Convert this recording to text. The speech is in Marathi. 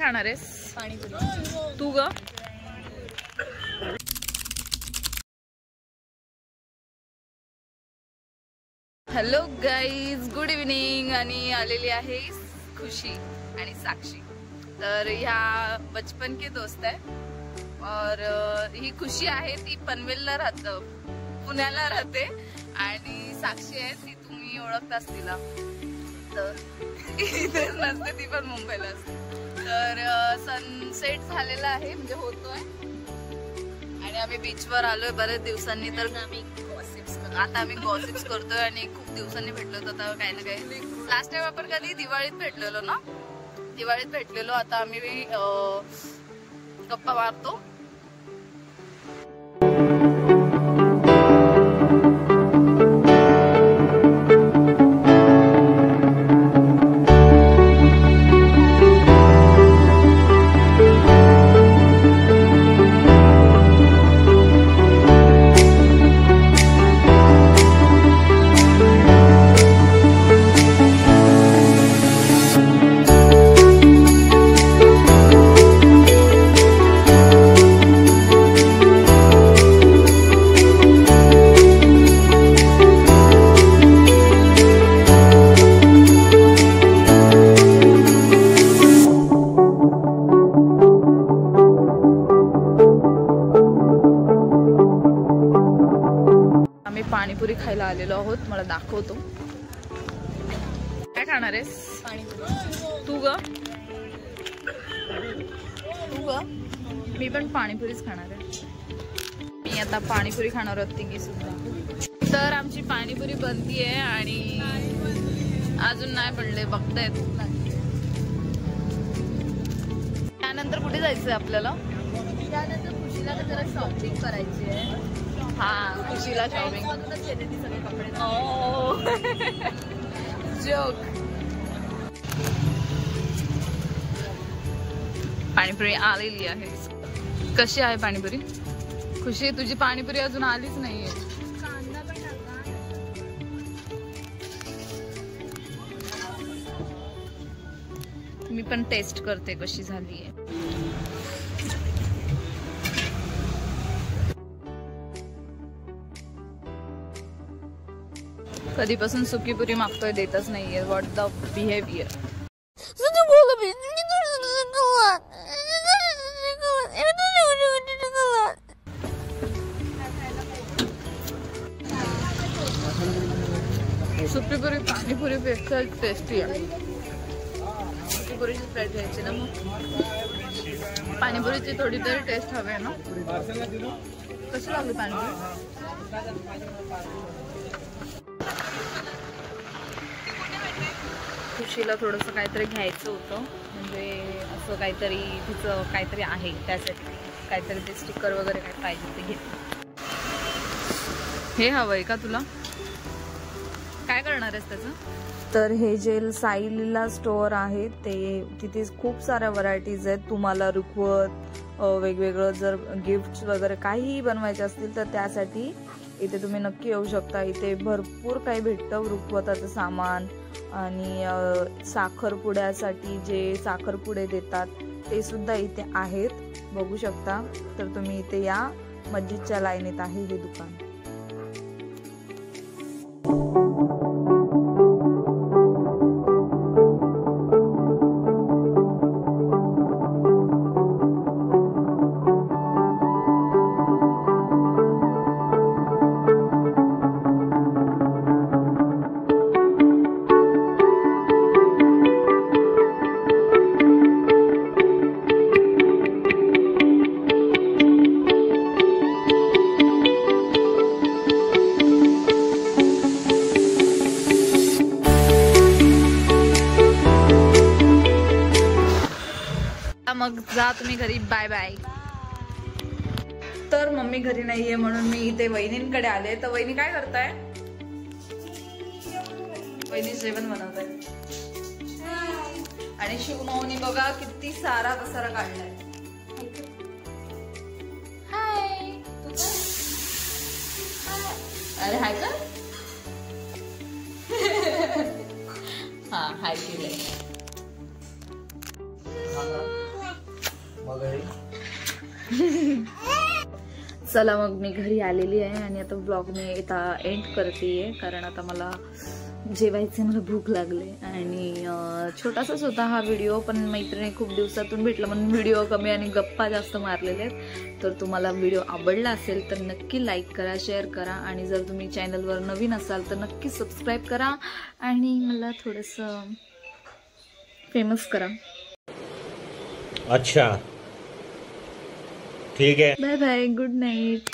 खाणार आहेस? पाणीपुरी. तू ग? Hello guys, good evening. आणि आलेली आहे खुशी आणि साक्षी. तर ह्या बचपन के दोस्त आहे. और ही खुशी आहे ती पनवेलला पुण्याला राहते. आणि साक्षी आहे ती तुम्ही ओळखताच तिला. तर इथेच नसते ती, पण मुंबईला असते. तर सनसेट झालेला आहे, म्हणजे होतोय. आणि आम्ही बीचवर आलोय बरेच दिवसांनी. तर आता आम्ही गॉसिप्स करतोय आणि खूप दिवसांनी भेटलो होतो. आता काही ना काही लास्ट टाइम आपण कधी दिवाळीत भेटलेलो ना, दिवाळीत भेटलेलो. आता आम्ही गप्पा मारतो. पाणीपुरी खायला आलेलो आहोत. मला दाखवतो. काय खाणार आहेस? पाणीपुरी. तू ग? तू ग? मी पण पाणीपुरीच खाणार आहे. मी आता पाणीपुरी खाणार आहोत तिघी सुद्धा. तर आमची पाणीपुरी बनतीये आणि अजून नाही बनले, बघतायत. त्यानंतर कुठे जायचंय आपल्याला? त्यानंतर खुशीला जरा शॉपिंग करायची आहे. हा, खुशीला शॉपिंग. सगळे कपडे. जोक. पाणीपुरी आलेली आहे. कशी आहे पाणीपुरी? खुशी, तुझी पाणीपुरी अजून आलीच नाहीये. कांदा पण टाका. मी पण टेस्ट करते कशी झाली आहे. कधीपासून सुकीपुरी मागतोय, देतच नाहीये. What the behaviour. सुकीपुरी पाणीपुरी पेक्षा टेस्टी आहे. सुकीपुरीची प्लेट घ्यायची ना, मग पाणीपुरीची थोडी तरी टेस्ट हवी आहे ना. कशी लागली पाणीपुरी? खुशीला थोडंसं काहीतरी घ्यायचं होतं, म्हणजे असं काहीतरी तिचं काहीतरी आहे, त्यासाठी काहीतरी ते स्टिकर वगैरे काय पाहिजे ते घेते. हे हवंय का तुला? काय करणार आहेस त्याचं? तर हे जे साई लीला स्टोअर आहे ते, तिथे खूप साऱ्या व्हरायटीज आहेत. तुम्हाला रुखवत वेगवेगळं जर गिफ्ट वगैरे काहीही बनवायचे असतील तर त्यासाठी इथे तुम्ही नक्की येऊ शकता. इथे भरपूर काही भेटतं. रुखवताचं सामान आणि साखरपुड्यासाठी जे साखरपुडे देतात ते सुद्धा इथे आहेत, बघू शकता. तर तुम्ही इथे या. मस्जिदच्या लाईनीत आहे हे दुकान. मग जा तुम्ही घरी. Bye bye. तर मम्मी घरी नाहीये म्हणून मी इथे वहिनींकडे आले. तर वहिनी काय करताय? वहिनी जेवण बनवताय. आणि शिवमाऊनी बघा किती सारा पसारा काढलाय. हाय. अरे हाय का? हा हाय केलंय. चला मग मी घरी आलेली आहे आणि आता ब्लॉग मी आता एंड करतेय, कारण आता मला जेवायचे, मला भूक लागले. आणि छोटासाच होता हा व्हिडिओ, पण मैत्रिणी खूप दिवसातून भेटला म्हणून व्हिडिओ कमी आणि गप्पा जास्त मारलेले आहेत. तर तुम्हाला व्हिडिओ आवडला असेल तर नक्की लाईक करा, शेअर करा, आणि जर तुम्ही चॅनलवर नवीन असाल तर नक्की सबस्क्राईब करा आणि मला थोडंसं फेमस करा. अच्छा ठीक है, बाय बाय, गुड नाईट.